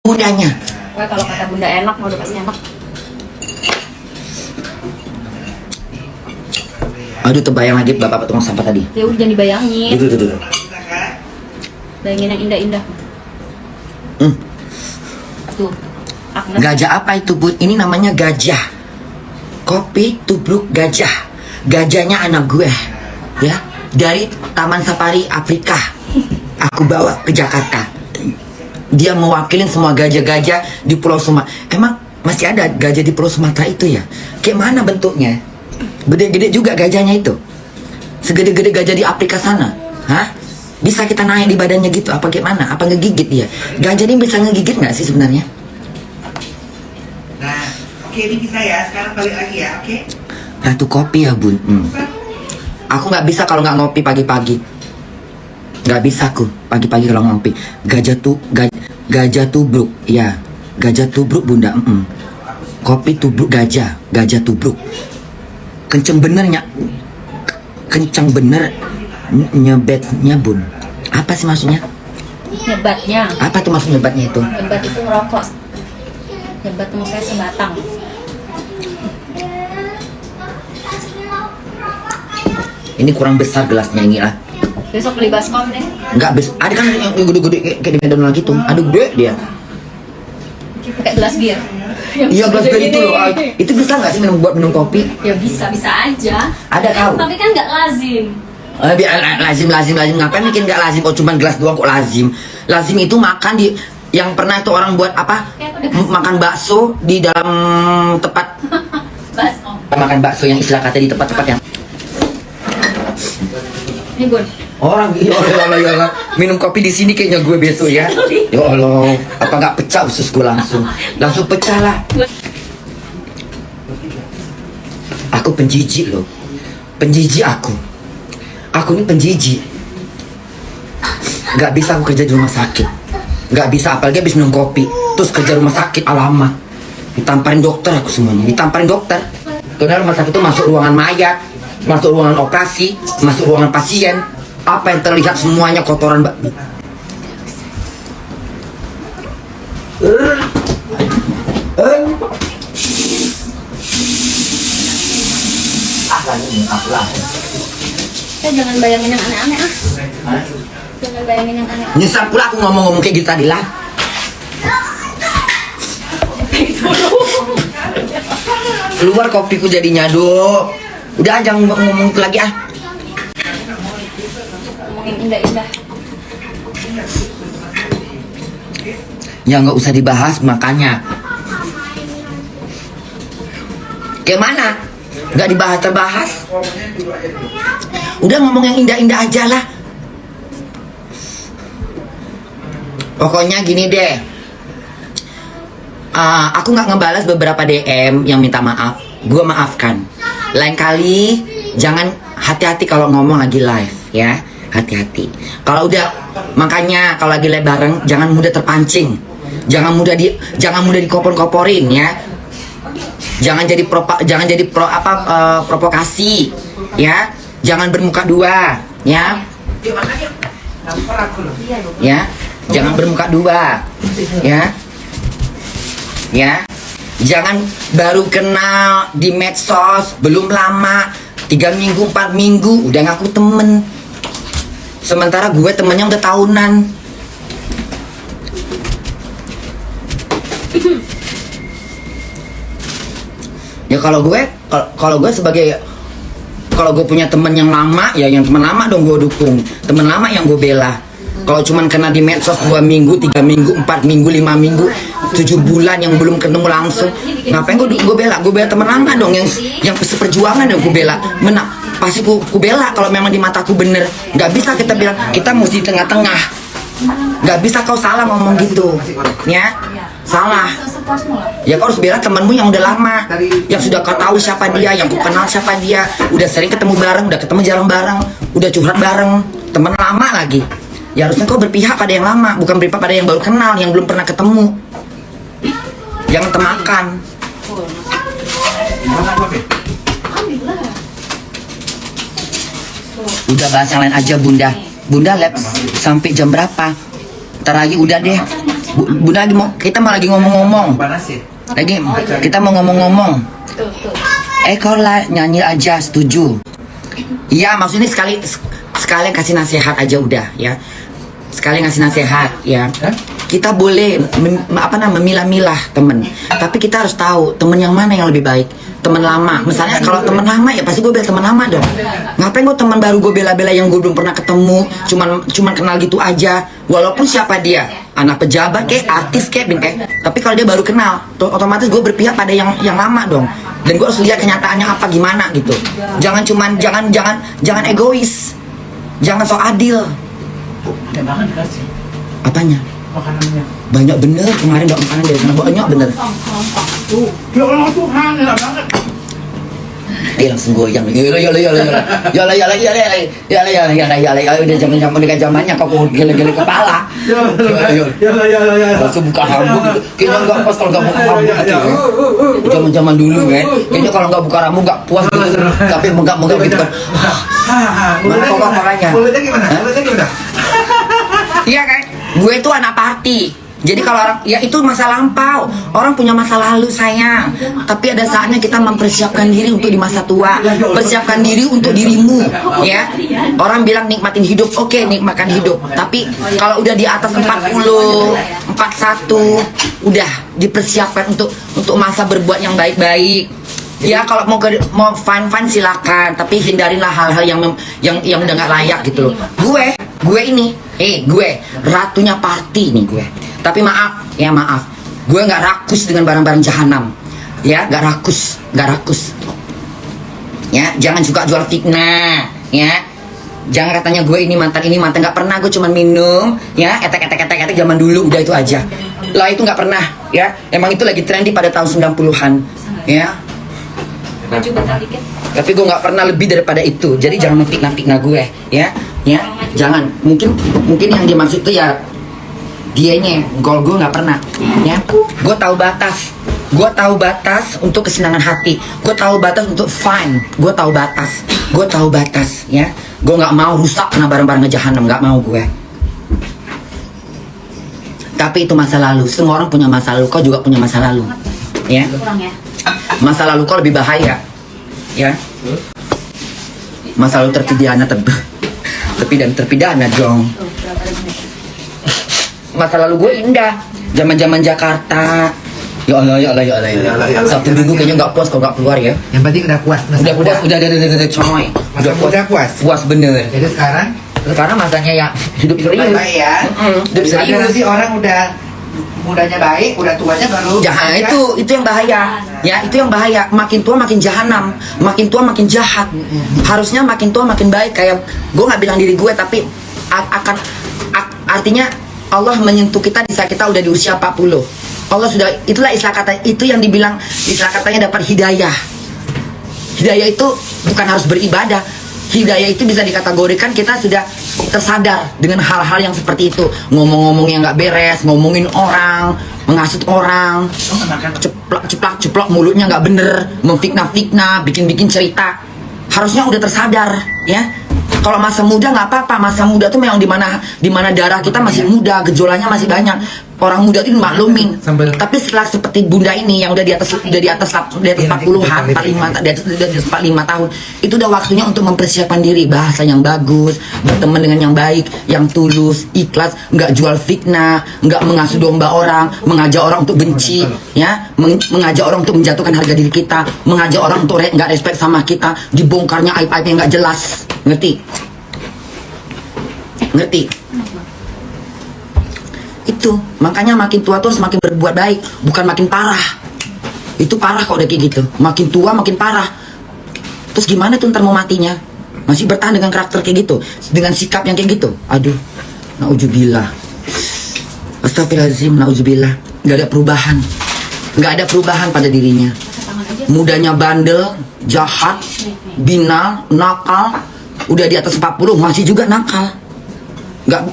bundanya. Wah, kalau kata bunda enak, mau udah pasti enak. Aduh, terbayang lagi bapak tukang sampah tadi. Ya udah jangan dibayangin. Tuh. Bayangin yang indah-indah. Tuh. Agnes. Gajah apa itu, Bud? Ini namanya gajah. Kopi tubruk gajah. Gajahnya anak gue. Ya, dari Taman Safari Afrika. Aku bawa ke Jakarta. Dia mewakilin semua gajah-gajah di Pulau Sumatera. Emang masih ada gajah di Pulau Sumatera itu ya? Kayak mana bentuknya? Gede-gede juga gajahnya itu. Segede-gede gajah di Afrika sana. Hah? Bisa kita naik di badannya gitu? Apa gimana? Apa ngegigit dia? Gajah ini bisa ngegigit nggak sih sebenarnya? Nah, oke, ini bisa ya. Sekarang balik lagi ya, oke? Ratu kopi ya, Bun. Aku nggak bisa kalau nggak ngopi pagi-pagi. Nggak bisa aku pagi-pagi kalau ngopi. Gajah tubruk, ya. Gajah tubruk, Bunda. Kopi tubruk gajah tubruk. Kenceng benernya, kenceng bener nyebetnya, Bun. Apa sih maksudnya? Nyebatnya. Apa tuh maksud nyebatnya itu? Nyebat itu ngerokok. Nyebat tuh saya sebatang. Ini kurang besar gelasnya ini lah. Besok beli baskom deh. Enggak ada kan yang gede-gede kayak di Medan gitu. Ada gede dia. Pakai gelas bir. Iya, gelas bir itu loh. Itu bisa nggak sih buat minum kopi? Ya bisa aja. Ada tahu. Tapi kan nggak lazim. Lazim ngapain bikin nggak lazim? Oh, cuman gelas doang kok lazim. Lazim itu makan di yang pernah itu orang buat apa? Makan bakso di dalam tempat Baskom. makan bakso yang istilah kata di tempat-tempat yang Ini Bun. orang ya Allah minum kopi di sini kayaknya gue besok ya. Ya Allah, apa nggak pecah usus gue langsung pecah lah. Aku penjijik loh, penjijik aku ini penjijik. Nggak bisa aku kerja di rumah sakit, nggak bisa, apalagi habis minum kopi terus kerja rumah sakit. Alamak, ditamparin dokter aku semuanya, ditamparin dokter. Karena rumah sakit itu masuk ruangan mayat, masuk ruangan operasi, masuk ruangan pasien. Apa yang terlihat semuanya kotoran babi. Jangan bayangin yang aneh-aneh ah. Jangan bayangin yang aneh. Nyesal pula aku ngomong-ngomong kayak gitu tadi lah. Keluar kopiku jadinya, aduh. Udah jangan ngomong itu lagi ah. Ngomongin indah-indah. Ya nggak usah dibahas makanya. Kayak mana? Nggak dibahas-terbahas. Udah ngomong yang indah-indah aja lah. Pokoknya gini deh. Aku nggak ngebalas beberapa DM yang minta maaf. Gue maafkan. Lain kali jangan, hati-hati kalau ngomong lagi live ya. Hati-hati. Kalau udah, makanya kalau lagi live bareng jangan mudah terpancing. Jangan mudah dikopor-koporin ya. Jangan jadi provokasi ya. Jangan bermuka dua ya. Ya, jangan bermuka dua ya. Ya. Jangan baru kenal di medsos, belum lama 3 minggu, 4 minggu udah ngaku temen. Sementara gue temennya udah tahunan. Ya kalau gue sebagai, kalau gue punya temen yang lama, ya yang teman lama dong gue dukung, temen lama yang gue bela. Kalau cuman kena di medsos 2 minggu, 3 minggu, 4 minggu, 5 minggu, 7 bulan yang belum ketemu langsung, ngapain gue bela? Gue bela temen lama dong, yang seperjuangan yang gue bela. Pasti ku bela kalau memang di mataku bener. Nggak bisa kita bilang kita mesti tengah-tengah. Nggak bisa kau salah ngomong gitu, ya salah. Ya kau harus bela temanmu yang udah lama, yang sudah kau tahu siapa dia, yang kau kenal siapa dia, udah sering ketemu bareng, udah ketemu jarang bareng, udah curhat bareng, teman lama lagi. Ya harusnya kau berpihak pada yang lama, bukan berpihak pada yang baru kenal, yang belum pernah ketemu. Jangan temakan. Udah bahas yang lain aja Bunda. Bunda lab sampai jam berapa? Ntar lagi udah deh. Bunda lagi lagi ngomong-ngomong. Panasin. Lagi kita mau ngomong-ngomong. Tuh. Kau lah nyanyi aja, setuju? Iya, maksudnya sekali kasih nasihat aja udah ya. Sekali ngasih nasihat ya. Kita boleh memilah-milah temen, tapi kita harus tahu temen yang mana yang lebih baik. Temen lama, misalnya kalau temen lama ya pasti gue bela temen lama dong. Ngapain gue temen baru gue bela-bela yang gue belum pernah ketemu, cuman kenal gitu aja. Walaupun siapa dia, anak pejabat kayak artis kayak tapi kalau dia baru kenal, otomatis gue berpihak pada yang lama dong. Dan gue harus lihat kenyataannya apa gimana gitu. Jangan egois, jangan so adil. Ada banget dikasih Apanya? makanannya. Banyak bener kemarin dong makanan dari sana, banyak bener. Tuh, ya Allah Tuhan, enak banget. Dia langsung goyang. Yalah. Udah zaman zamannya kok gele-gele kepala. Ya. Langsung buka rambut gitu. Kayaknya nggak pas kalau nggak buka rambut gitu. Zaman dulu kan. Kayaknya kalau nggak buka rambut nggak puas gitu. Tapi menggak gitu kan. Mana kok makanya? Mulutnya gimana? Iya kan? Gue itu anak party. Jadi kalau orang, ya itu masa lampau. Orang punya masa lalu sayang. Tapi ada saatnya kita mempersiapkan diri untuk di masa tua. Persiapkan diri untuk dirimu, ya. Orang bilang nikmatin hidup, oke, nikmatkan hidup. Tapi kalau udah di atas 40, 41, udah dipersiapkan untuk masa berbuat yang baik-baik. Ya kalau mau fun silakan, tapi hindarilah hal-hal yang udah nggak layak gitu loh. Gue ini, gue ratunya party nih gue. Tapi maaf, gue nggak rakus dengan barang-barang jahanam, ya nggak rakus. Ya jangan suka jual fitnah, ya. Jangan katanya gue ini mantan nggak pernah, gue cuma minum, ya etek zaman dulu udah itu aja. Lah itu nggak pernah, ya. Emang itu lagi trendy pada tahun 90-an, ya. Maju bentar dikit. Tapi gue nggak pernah lebih daripada itu. Jadi jangan fitnah gue, ya. Jangan. Mungkin yang dimaksud itu ya dianya. Kalau gue nggak pernah, ya. Gue tahu batas untuk kesenangan hati. Gue tahu batas untuk fun. Gue tahu batas, ya. Gue nggak mau rusak kena barang-barang jahanam, nggak mau gue. Tapi itu masa lalu. Semua orang punya masa lalu. Kau juga punya masa lalu, ya. Kurang ya. Masa lalu kau lebih bahaya, ya. Masa lalu terpidana terpidana dong. Masa lalu gue indah, zaman Jakarta. Ya Allah. Sabtu Minggu kayaknya nggak puas kalau nggak keluar ya. Yang penting udah puas. Udah coy. Udah puas. Puas bener. Jadi sekarang masanya ya hidup serius. baik ya. Hidup Ada serius. nanti orang udah mudanya baik, udah tuanya baru. Jahat itu yang bahaya. Ya, itu yang bahaya. Makin tua makin jahanam, makin tua makin jahat. Harusnya makin tua makin baik. Kayak gue nggak bilang diri gue, tapi artinya Allah menyentuh kita di saat kita udah di usia 40. Allah sudah, itulah istilah kata, itu yang dibilang istilah katanya dapat hidayah. Hidayah itu bukan harus beribadah. Hidayah itu bisa dikategorikan kita sudah tersadar dengan hal-hal yang seperti itu. Ngomong-ngomong yang nggak beres, ngomongin orang, menghasut orang, ceplok mulutnya nggak bener, memfitnah-fitnah, bikin cerita. Harusnya udah tersadar, ya. Kalau masa muda nggak apa-apa, masa muda tuh memang di mana darah kita masih muda, gejolaknya masih banyak. Orang muda itu dimaklumin. Tapi setelah seperti bunda ini yang udah di atas 40-an, 45, di atas 45 tahun, itu udah waktunya untuk mempersiapkan diri, bahasa yang bagus, berteman dengan yang baik, yang tulus, ikhlas, nggak jual fitnah, nggak mengasuh domba orang, mengajak orang untuk benci, ya, mengajak orang untuk menjatuhkan harga diri kita, mengajak orang untuk nggak respect sama kita, dibongkarnya aib-aib yang nggak jelas, ngerti? Itu makanya makin tua tuh harus makin berbuat baik, bukan makin parah. Itu parah kok udah kayak gitu, makin tua makin parah. Terus gimana tuh ntar mau matinya? Masih bertahan dengan karakter kayak gitu, dengan sikap yang kayak gitu. Aduh, nauzubillah, astagfirullahaladzim, nauzubillah. Nggak ada perubahan pada dirinya. Mudanya bandel, jahat, binal, nakal. Udah di atas 40 masih juga nakal. Nggak,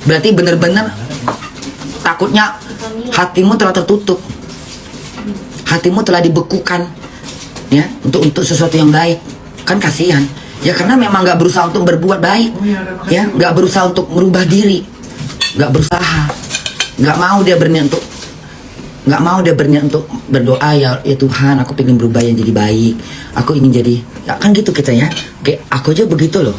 berarti bener-bener takutnya hatimu telah tertutup, hatimu telah dibekukan, ya, untuk sesuatu yang baik. Kan kasihan, ya, karena memang nggak berusaha untuk berbuat baik, ya, nggak berusaha untuk merubah diri, nggak berusaha, nggak mau dia berniat untuk berdoa, ya Tuhan, aku pengen berubah yang jadi baik, aku ingin jadi, ya kan gitu kita ya. Kayak aku aja begitu loh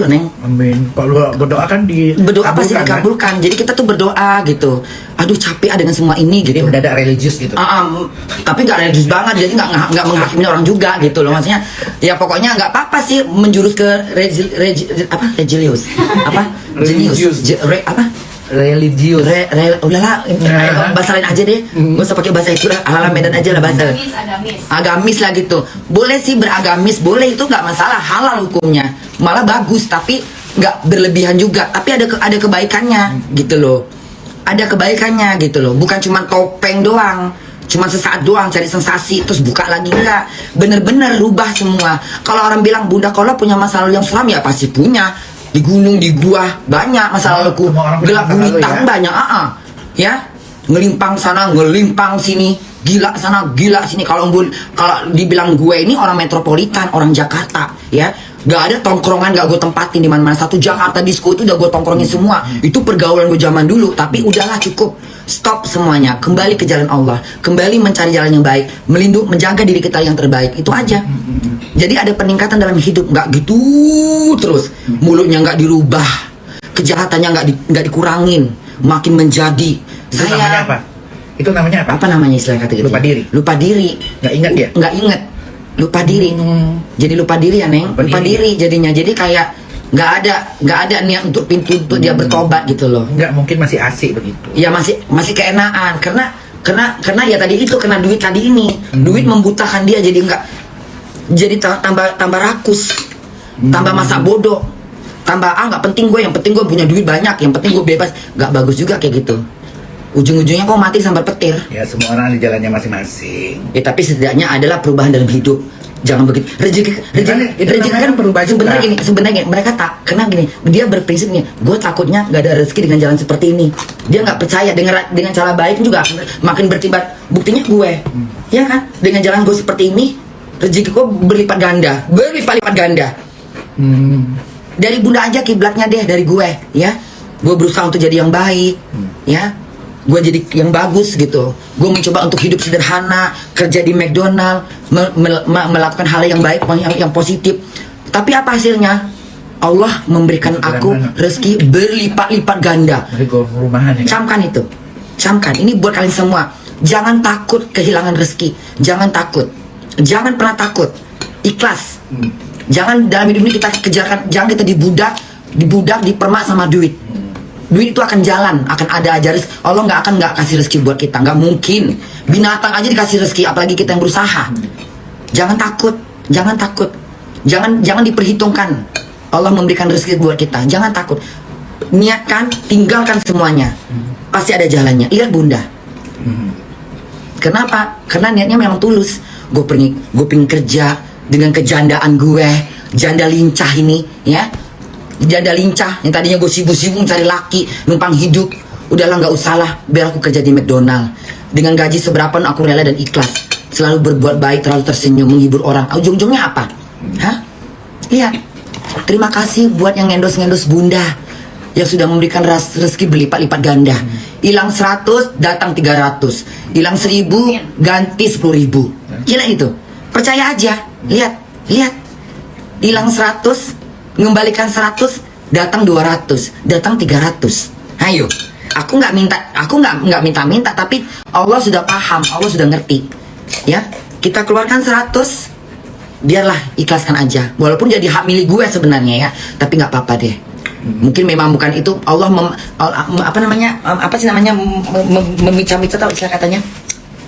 Neng. Amin. Kalau berdoa kan Berdoa pasti kan? dikabulkan. Jadi kita tuh berdoa gitu. Aduh capek dengan semua ini Jadi gitu. mendadak religius gitu. Tapi nggak religius banget, jadi nggak menghakimi orang juga gitu loh. Maksudnya ya pokoknya nggak apa-apa sih menjurus ke religius Religius. Religius. Udahlah, bahasa lain aja deh. Nggak usah pakai bahasa itu lah, ala Medan aja lah bahasa. Agamis lah gitu. Boleh sih beragamis, boleh, itu nggak masalah, halal hukumnya. Malah bagus, tapi nggak berlebihan juga. Tapi ada kebaikannya gitu loh. Ada kebaikannya gitu loh. Bukan cuma topeng doang, cuma sesaat doang cari sensasi terus buka lagi, enggak. Bener-bener rubah semua. Kalau orang bilang Bunda Kola punya masa lalu yang suram, ya pasti punya. Di gunung, di gua banyak masa laluku, gelap gulita banyak, ya, ngelimpang sana, ngelimpang sini, gila sana, gila sini. Kalau dibilang gue ini orang metropolitan, orang Jakarta, ya, gak ada tongkrongan gak gue tempatin di mana-mana. Satu Jakarta disco itu udah gue tongkrongin semua. Itu pergaulan gue zaman dulu. Tapi udahlah, cukup, stop semuanya, kembali ke jalan Allah, kembali mencari jalan yang baik, menjaga diri kita yang terbaik. Itu aja. Jadi ada peningkatan dalam hidup, nggak gitu terus. Mulutnya nggak dirubah, kejahatannya nggak dikurangin, makin menjadi. Itu namanya apa? Itu namanya apa? Apa namanya istilah kata gitu? Lupa diri. Lupa diri. Nggak ingat ya? Nggak ingat. Lupa diri. Jadi lupa diri ya, Neng. Lupa diri jadinya. Jadi kayak nggak ada niat untuk dia bertobat gitu loh. Nggak, mungkin masih asik begitu. Ya masih keenaan karena ya tadi itu, kena duit tadi ini. Duit membutakan dia, jadi tambah rakus, tambah masa bodoh, tambah nggak penting gue, yang penting gue punya duit banyak, yang penting gue bebas. Nggak bagus juga kayak gitu. Ujung-ujungnya kok mati sambar petir. Ya semua orang di jalannya masing-masing. Ya tapi setidaknya adalah perubahan dalam hidup. Jangan begitu. Rezeki kan berubah juga. Sebenarnya mereka tak kena gini. Dia berprinsip nih, gue takutnya nggak ada rezeki dengan jalan seperti ini. Dia nggak percaya dengan cara baik juga makin bertibat. Buktinya gue, ya kan? Dengan jalan gue seperti ini, rezeki gue berlipat ganda. Dari Bunda aja kiblatnya deh, dari gue, ya. Gue berusaha untuk jadi yang baik, ya. Gue jadi yang bagus gitu. Gue mencoba untuk hidup sederhana, kerja di McDonald, melakukan hal yang baik, yang positif. Tapi apa hasilnya? Allah memberikan aku rezeki berlipat-lipat ganda. Camkan itu, camkan. Ini buat kalian semua. Jangan takut kehilangan rezeki. Jangan takut. Jangan pernah takut. Ikhlas. Jangan dalam hidup ini kita kejarkan. Jangan kita dipermak sama duit. Duit itu akan jalan, akan ada aja rezeki. Allah nggak kasih rezeki buat kita, nggak mungkin. Binatang aja dikasih rezeki, apalagi kita yang berusaha. Jangan takut. Jangan diperhitungkan. Allah memberikan rezeki buat kita. Jangan takut. Niatkan, tinggalkan semuanya. Pasti ada jalannya. Lihat Bunda. Kenapa? Karena niatnya memang tulus. Gue pengen kerja dengan kejandaan gue, janda lincah ini, ya. Janda lincah yang tadinya gue sibuk-sibuk cari laki, numpang hidup. Udahlah, nggak usah lah, biar aku kerja di McDonald. Dengan gaji seberapa aku rela dan ikhlas. Selalu berbuat baik, terlalu tersenyum, menghibur orang. Ujung-ujungnya apa? Hah? Iya. Terima kasih buat yang ngendos Bunda, yang sudah memberikan rezeki berlipat-lipat ganda. Hilang 100, datang 300. Hilang 1000, ganti 10.000. Gila itu. Percaya aja. Lihat. Hilang 100, mengembalikan 100, datang 200, datang 300. Ayo. Aku nggak minta, tapi Allah sudah paham, Allah sudah ngerti. Ya, kita keluarkan 100, biarlah ikhlaskan aja. Walaupun jadi hak milik gue sebenarnya, ya, tapi nggak apa-apa deh. Mungkin memang bukan itu Allah memicah-micah, tahu istilah katanya?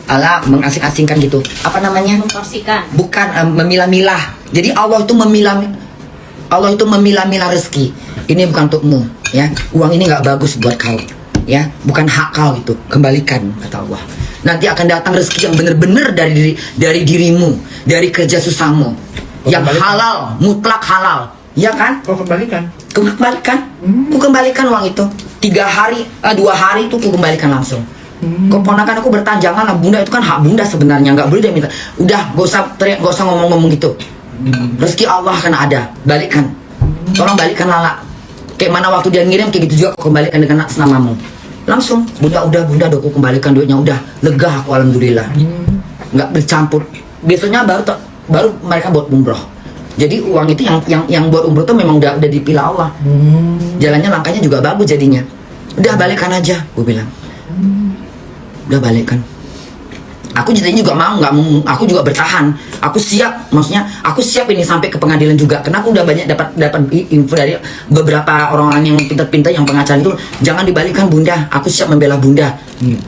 Allah mengasing-asingkan gitu. Apa namanya? Memporsikan. Bukan, memilah-milah. Jadi Allah itu memilah-milah rezeki. Ini bukan untukmu, ya. Uang ini nggak bagus buat kau, ya. Bukan hak kau itu. Kembalikan, kata Allah. Nanti akan datang rezeki yang benar-benar dari dirimu, dari kerja susahmu, yang halal, mutlak halal, ya kan? Kau kembalikan. Ku kembalikan uang itu. 2 hari itu ku kembalikan langsung. Keponakan aku bertanya, janganlah Bunda, itu kan hak Bunda sebenarnya, nggak boleh dia minta. Udah, gak usah ngomong-ngomong gitu. Rezeki Allah akan ada, balikan. Tolong balikan lala. Kayak mana waktu dia ngirim, kayak gitu juga kau kembalikan dengan atas namamu. langsung bunda udah aku kembalikan duitnya, udah lega aku alhamdulillah. Nggak bercampur. Biasanya baru mereka buat umroh. Jadi uang itu yang buat umroh tuh memang udah dipilih Allah. Jalannya langkahnya juga bagus jadinya. Udah balikan aja, gue bilang. Udah balikan. Aku jadinya juga nggak mau, aku juga bertahan. Aku siap, maksudnya aku siap ini sampai ke pengadilan juga. Karena aku udah banyak dapat info dari beberapa orang-orang yang pintar-pintar yang pengacara itu, jangan dibalikan bunda. Aku siap membela bunda.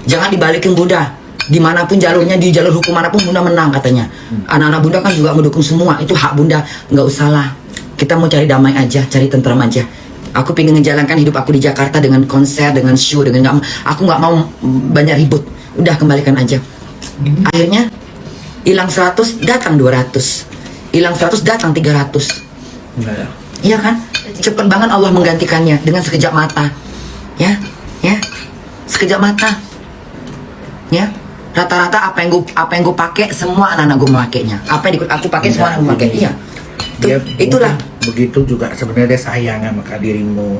Jangan dibalikin bunda. Dimanapun jalurnya, di jalur hukum manapun bunda menang katanya. Anak-anak bunda kan juga mendukung semua. Itu hak bunda, nggak usah lah. Kita mau cari damai aja, cari tentram aja. Aku pengen menjalankan hidup aku di Jakarta dengan konser, dengan show, dengan aku nggak mau banyak ribut. Udah kembalikan aja. Akhirnya hilang 100 datang 200, hilang 100 datang 300. Iya kan? Cepet banget Allah menggantikannya dengan sekejap mata. Ya, sekejap mata. Ya, rata-rata apa yang gue pakai semua anak-anak gue memakainya. Apa yang aku pakai semua anak memakai. Iya. Itulah. Begitu juga sebenarnya dia sayang sama dirimu.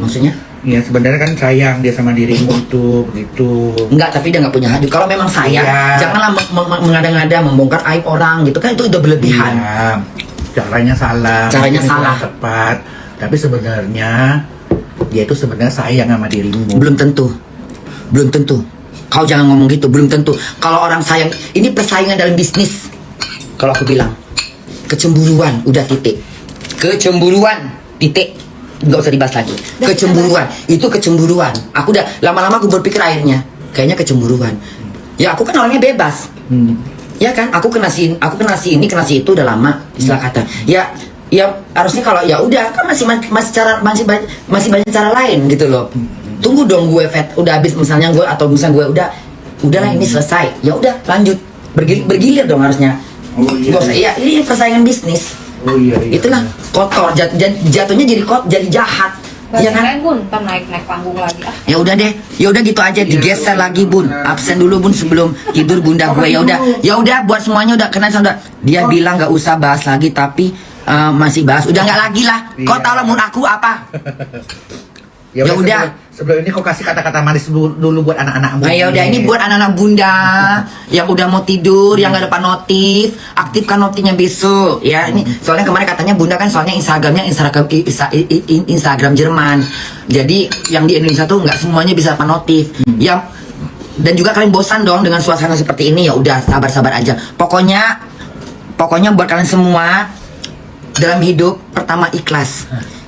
Maksudnya? Iya sebenarnya kan sayang dia sama dirimu itu begitu. Enggak, tapi dia nggak punya hati. Kalau memang sayang, janganlah mengada-ngada membongkar aib orang gitu kan, itu udah berlebihan. Iya, caranya salah. Caranya salah. Tepat. Tapi sebenarnya dia itu sebenarnya sayang sama dirimu. Belum tentu. Kau jangan ngomong gitu, belum tentu. Kalau orang sayang, ini persaingan dalam bisnis. Kalau aku bilang, kecemburuan, udah titik. Kecemburuan, titik. Nggak usah dibahas lagi. Kecemburuan, itu kecemburuan. Aku udah lama-lama aku berpikir akhirnya, kayaknya kecemburuan. Ya aku kan orangnya bebas. Ya kan, aku kena si ini, kena si itu udah lama, istilah kata. Ya harusnya kalau ya udah kan masih banyak cara lain gitu loh. Tunggu dong gue udah habis misalnya gue, atau misalnya gue udahlah ini selesai. Ya udah lanjut bergilir dong harusnya. Nggak usah, ya ini persaingan bisnis. Itulah kotor, jatuhnya jadi jahat. Bahasa Ya kan? lain bun, ntar naik panggung lagi. Ya udah deh, ya udah gitu aja, digeser lagi bun, absen dulu bun sebelum tidur bunda gue. Ya udah buat semuanya udah kena sudah. Dia bilang nggak usah bahas lagi, tapi masih bahas. Udah nggak lagi lah. Kau tahu lah mun aku apa? Ya udah. Sebelum ini kau kasih kata-kata manis dulu buat anak-anakmu. Nah, ya udah, ini buat anak-anak bunda yang udah mau tidur, yang nggak dapat notif, aktifkan notifnya besok ya. Ini soalnya kemarin katanya bunda kan soalnya Instagram Jerman. Jadi yang di Indonesia tuh nggak semuanya bisa dapat notif. Dan juga kalian bosan dong dengan suasana seperti ini, ya udah sabar-sabar aja. Pokoknya buat kalian semua dalam hidup, pertama ikhlas.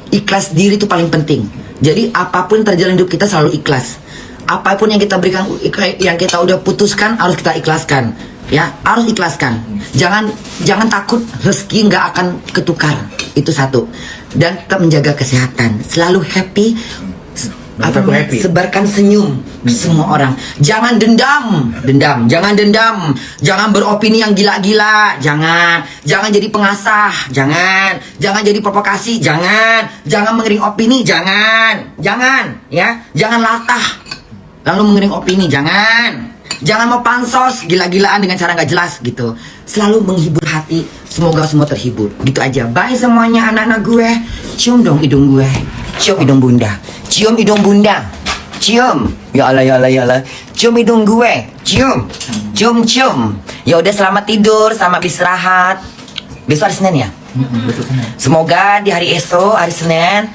Ikhlas diri itu paling penting. Jadi apapun yang terjadi hidup kita selalu ikhlas. Apapun yang kita berikan, yang kita udah putuskan harus kita ikhlaskan. Ya, harus ikhlaskan. Jangan takut rezeki nggak akan ketukar. Itu satu. Dan tetap menjaga kesehatan. Selalu happy. Sebarkan senyum semua orang. Jangan dendam. Jangan beropini yang gila-gila. Jangan jadi pengasah. Jangan jadi provokasi. Jangan mengering opini. Jangan ya. Jangan latah lalu mengering opini. Jangan mau pansos gila-gilaan dengan cara nggak jelas gitu. Selalu menghibur hati. Semoga semua terhibur. Gitu aja. Bye semuanya anak-anak gue. Cium dong hidung gue. Cium hidung bunda. Cium hidung bunda. Cium. Ya Allah. Cium hidung gue. Cium. Ya udah, selamat tidur, selamat istirahat. Besok hari Senin ya? Semoga di hari esok, hari Senin,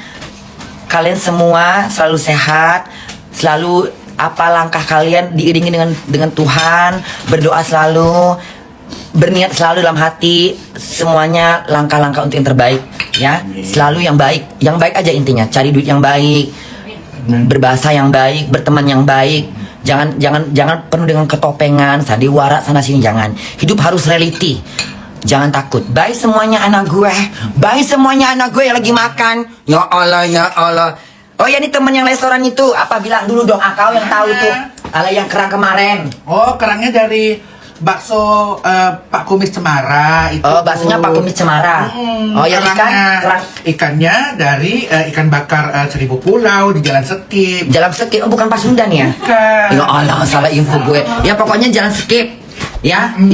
kalian semua selalu sehat, selalu langkah kalian diiringi dengan Tuhan, berdoa selalu, berniat selalu dalam hati, semuanya langkah-langkah untuk yang terbaik ya. Selalu yang baik aja intinya. Cari duit yang baik, berbahasa yang baik, berteman yang baik. Jangan penuh dengan ketopengan, sandiwara sana sini, jangan. Hidup harus reality. Jangan takut. Bye semuanya anak gue. Bye semuanya anak gue yang lagi makan. Ya Allah. Oh ya, ini temen yang restoran itu, apa bilang dulu dong, kau yang tahu tuh. Ala yang kerang kemarin. Oh, kerangnya dari bakso Pak Kumis Cemara itu. Oh, baksonya Pak Kumis Cemara. Oh, yang ikannya dari ikan bakar 1000 Pulau di Jalan Sekip. Jalan Sekip. Oh, bukan Pasundan ya? Bukan. Ya Allah, salah info gue. Ya pokoknya Jalan Sekip. Ya.